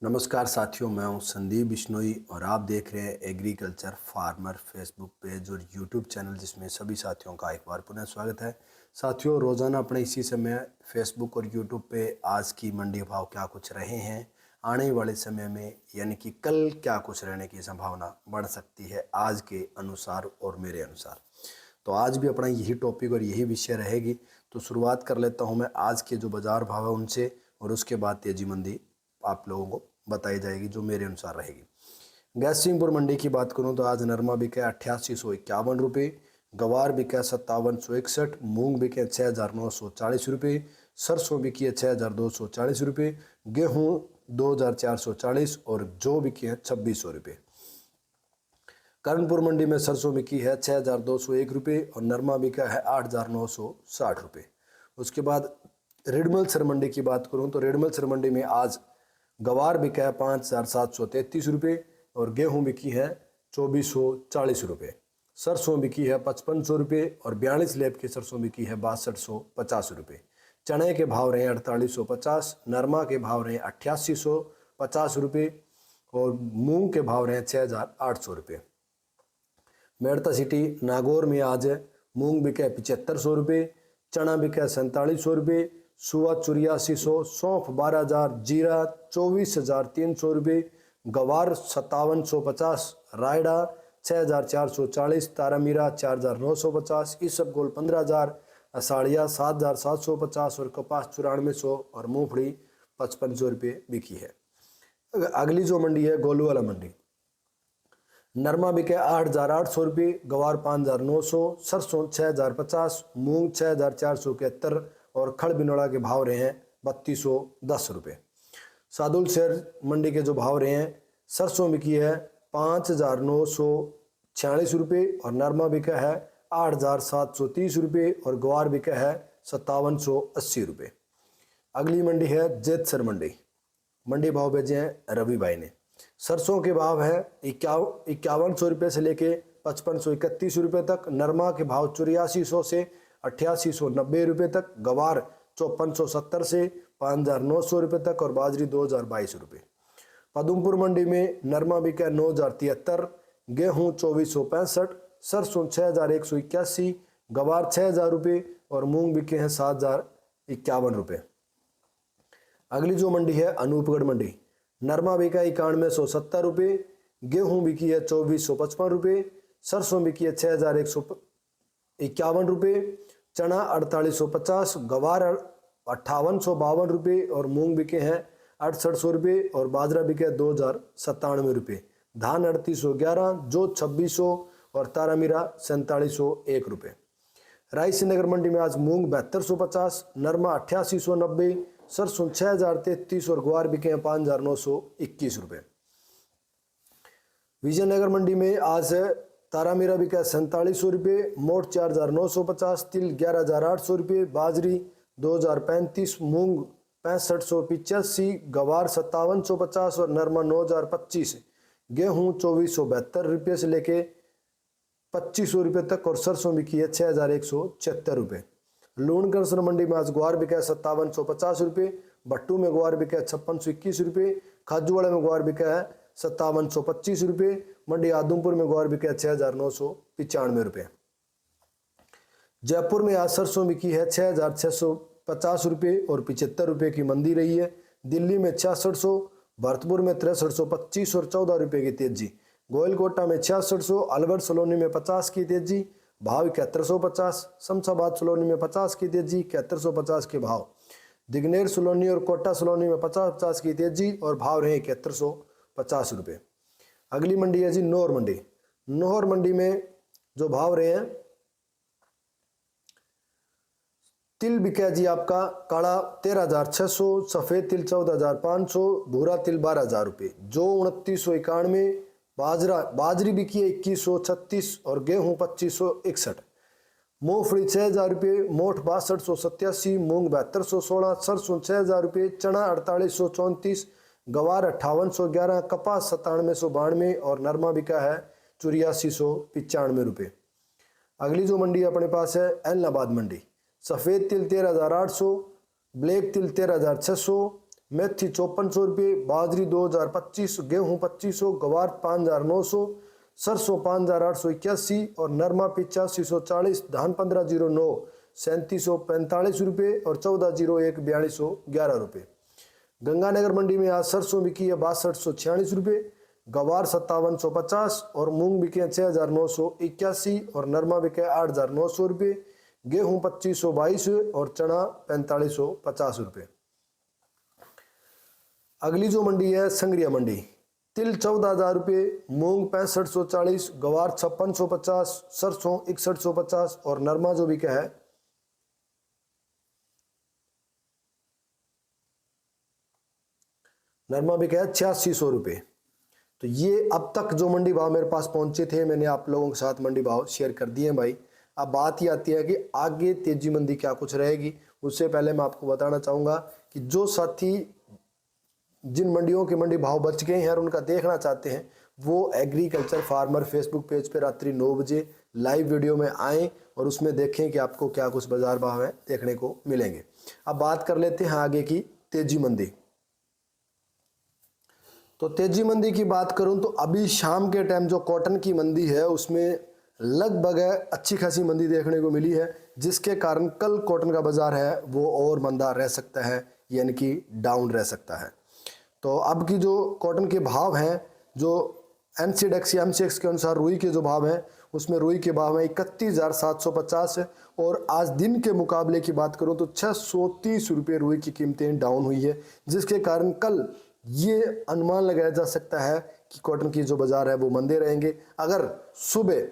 नमस्कार साथियों, मैं हूं संदीप बिश्नोई और आप देख रहे हैं एग्रीकल्चर फार्मर फेसबुक पेज और यूट्यूब चैनल, जिसमें सभी साथियों का एक बार पुनः स्वागत है। साथियों, रोज़ाना अपने इसी समय फेसबुक और यूट्यूब पे आज की मंडी भाव क्या कुछ रहे हैं, आने वाले समय में यानी कि कल क्या कुछ रहने की संभावना बढ़ सकती है आज के अनुसार और मेरे अनुसार। तो आज भी अपना यही टॉपिक और यही विषय रहेगी। तो शुरुआत कर लेता हूँ मैं आज के जो बाज़ार भाव है उनसे, और उसके बाद तेजी मंदी आप लोगों को बताई जाएगी जो मेरे अनुसार रहेगी। गैसिंगपुर मंडी की बात करूं तो आज नरमा बिके 8851 रुपये, गवार बिका 5761, मूंग बिके 6940 रुपये, सरसों बिकी है 6240 रुपये, गेहूँ 2440 और जौ बिकी है 2600 रुपये। कर्णपुर मंडी में सरसों बिकी है 6201 रुपये और नरमा बिका है 8960 रुपये। उसके बाद रेडमलसर मंडी की बात करूं तो रेडमलसर मंडी में आज गवार बिका है 5733 रुपये और गेहूं बिकी है 2440 रुपये। सरसों बिकी है 5500 रुपये और 42 लेब की सरसों बिकी है 6250 रुपये। चने के भाव रहे 4850, नरमा के भाव रहे 8850 रुपये और मूंग के भाव रहे 6800 रुपये। मेड़ता सिटी नागौर में आज मूंग बिका 7500 रुपये, चना बिका 4700 रुपये, सुआ 8400, सौंफ 12000, जीरा 24300 रुपये, गवार 5750, रायडा 6440, तारामीरा 4950, इसबगोल 15000, असाड़िया 7750 और कपास 9400 और मूंगफली 5500 रुपये बिकी है। अगली जो मंडी है गोलूवाला मंडी, नरमा बिके 8800 रुपये, गवार 5900, सरसों 6050, मूंग 6471 और खड़ बिनोड़ा के भाव रहे हैं 3210 रुपये। सादुल शहर मंडी के जो भाव रहे हैं, सरसों बिकी है 5946 रुपये और नरमा बिका है 8730 रुपये और गवार बिका है 5780 रुपये। अगली मंडी है जेतसर मंडी। मंडी भाव भेजे हैं रवि भाई ने। सरसों के भाव है 5100 रुपये से लेके 5531 रुपये तक, नरमा के भाव 8400 से 8890 रुपये तक, गवार 5470 से 5900 रुपये तक और बाजरी 2022 रुपये। पदमपुर मंडी में नरमा बिका 9073, गेहूँ 2465, सरसों 6181, गवार 6000 रुपये और मूंग बिके हैं 7051 रुपये। अगली जो मंडी है अनूपगढ़ मंडी, नरमा बिका 9170 रुपये, गेहूँ बिकी है 2455 रुपये, सरसों बिकी है 6151 रुपये, चना 4850, गवार 5852 रुपये और मूंग बिके हैं 6800 रुपये और बाजरा बिके 2097 रुपये। धान 3811, जो 2600 और तारामीरा 4701 रुपये। रायसिंह मंडी में आज मूंग 7250, नरमा 8890, सरसों 6033 और ग्वार बिके हैं 5921 रुपये। विजयनगर मंडी में आज तारामीरा बिका 4700 रुपये, मोट 4950, तिल 11800 रुपये, बाजरी 2035, मूंग 6585, गवार 5750 और नरमा 9025, गेहूँ 2472 रुपये से लेके 2500 रुपये तक और सरसों बिकी है 6176 रुपये। लूणगढ़ मंडी में आज ग्वार बिका 5750 रुपये, भट्टू में ग्वार बिका 5621 रुपये, खाजूवाड़ा में ग्वार बिका है 5725 रुपये, मंडी आदमपुर में ग्वार बिका 6995 रुपये। जयपुर में आज सरसों बिकी है 6650 रुपये और 75 रुपये की मंदी रही है। दिल्ली में 6600, भरतपुर में 6325 और 14 रुपये की तेजी, गोयलकोटा में 6600, अलवर सलोनी में 50 की तेजी, भाव 7150, शमशाबाद सलोनी में 50 की तेजी, 7150 के भाव, दिग्नेर सलोनी और कोटा सलोनी में 50-50 की तेजी और भाव रहे 7150 रुपये। अगली मंडी है जी नौहर मंडी। नौहर मंडी में जो भाव रहे हैं, तिल बिका जी आपका काला 13600, सफ़ेद तिल 14500, भूरा तिल 12000 रुपये, जो 2991, बाजरी बिकी है 2136 और गेहूँ 2561, मूंगफली 6000 रुपये, मोठ 6287, मूंग 7216, सरसों 6000 रुपये, चना 4834, गवार 5811, कपास 9792 और नरमा बिका है 8495 रुपये। अगली जो मंडी अपने पास है एलनाबाद मंडी। सफ़ेद तिल 13800, ब्लैक तिल 13600, मेथी 5400 रुपये, बाजरी 2025, गेहूँ 2500, गवार 5900, सरसों 5881 और नरमा 8540, धान 1509 3745 रुपये और 1401 4211 रुपये। गंगानगर मंडी में आज सरसों बिकी है 6246 रुपये, गवार 5750 और मूंग बिके 6981 और नरमा बिके 8900 रुपये, गेहूं 2522 और चना 4550 रुपये। अगली जो मंडी है संग्रिया मंडी, तिल 14,000 रुपये, मूंग 6540, गवार 5650, सरसों 6150 और नरमा जो बिका है नरमा बिका है 8600 रुपये। तो ये अब तक जो मंडी भाव मेरे पास पहुंचे थे, मैंने आप लोगों के साथ मंडी भाव शेयर कर दिए हैं भाई। अब बात ही आती है कि आगे तेजी मंदी क्या कुछ रहेगी। उससे पहले मैं आपको बताना चाहूँगा कि जो साथी जिन मंडियों के मंडी भाव बच गए हैं और उनका देखना चाहते हैं, वो एग्रीकल्चर फार्मर फेसबुक पेज पे रात्रि 9 बजे लाइव वीडियो में आएँ और उसमें देखें कि आपको क्या कुछ बाजार भाव है देखने को मिलेंगे। अब बात कर लेते हैं आगे की तेजी मंदी। तो तेजी मंदी की बात करूं तो अभी शाम के टाइम जो कॉटन की मंदी है उसमें लगभग अच्छी खासी मंदी देखने को मिली है, जिसके कारण कल कॉटन का बाजार है वो और मंदा रह सकता है, यानी कि डाउन रह सकता है। तो अब की जो कॉटन के भाव हैं, जो एनसीडेक्स या एमसीएक्स के अनुसार रुई के जो भाव हैं, उसमें रुई के भाव हैं 31,750 और आज दिन के मुकाबले की बात करूं तो 630 रुपये रुई की कीमतें डाउन हुई है, जिसके कारण कल ये अनुमान लगाया जा सकता है कि कॉटन की जो बाजार है वो मंदे रहेंगे। अगर सुबह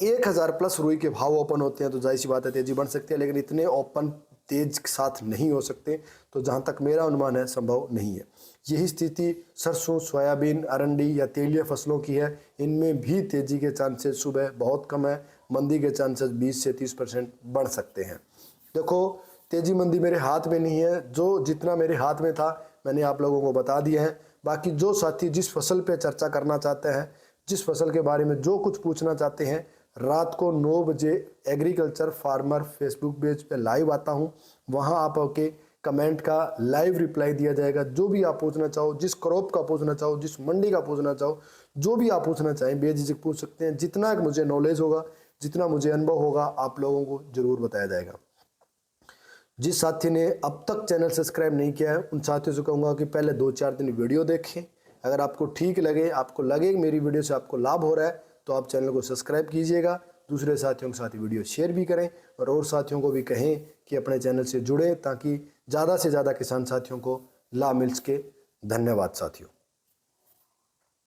1000 प्लस रुई के भाव ओपन होते हैं तो जाहिर सी बात है तेजी बढ़ सकती है, लेकिन इतने ओपन तेज के साथ नहीं हो सकते। तो जहां तक मेरा अनुमान है संभव नहीं है। यही स्थिति सरसों, सोयाबीन, अरंडी या तेलीय फसलों की है। इनमें भी तेजी के चांसेस सुबह बहुत कम है, मंदी के चांसेस 20 से 30% बढ़ सकते हैं। देखो तेजी मंदी मेरे हाथ में नहीं है, जो जितना मेरे हाथ में था मैंने आप लोगों को बता दिया है। बाकी जो साथी जिस फसल पे चर्चा करना चाहते हैं, जिस फसल के बारे में जो कुछ पूछना चाहते हैं, रात को 9 बजे एग्रीकल्चर फार्मर फेसबुक पेज पे लाइव आता हूं, वहां आप आके कमेंट का लाइव रिप्लाई दिया जाएगा। जो भी आप पूछना चाहो, जिस क्रॉप का पूछना चाहो, जिस मंडी का पूछना चाहो, जो भी आप पूछना चाहें बेझिझक पूछ सकते हैं। जितना मुझे नॉलेज होगा, जितना मुझे अनुभव होगा, आप लोगों को जरूर बताया जाएगा। जिस साथी ने अब तक चैनल सब्सक्राइब नहीं किया है, उन साथियों से कहूँगा कि पहले 2-4 दिन वीडियो देखें। अगर आपको ठीक लगे, आपको लगे मेरी वीडियो से आपको लाभ हो रहा है, तो आप चैनल को सब्सक्राइब कीजिएगा। दूसरे साथियों के साथ वीडियो शेयर भी करें और साथियों को भी कहें कि अपने चैनल से जुड़ें, ताकि ज़्यादा से ज़्यादा किसान साथियों को लाभ मिल सके। धन्यवाद साथियों।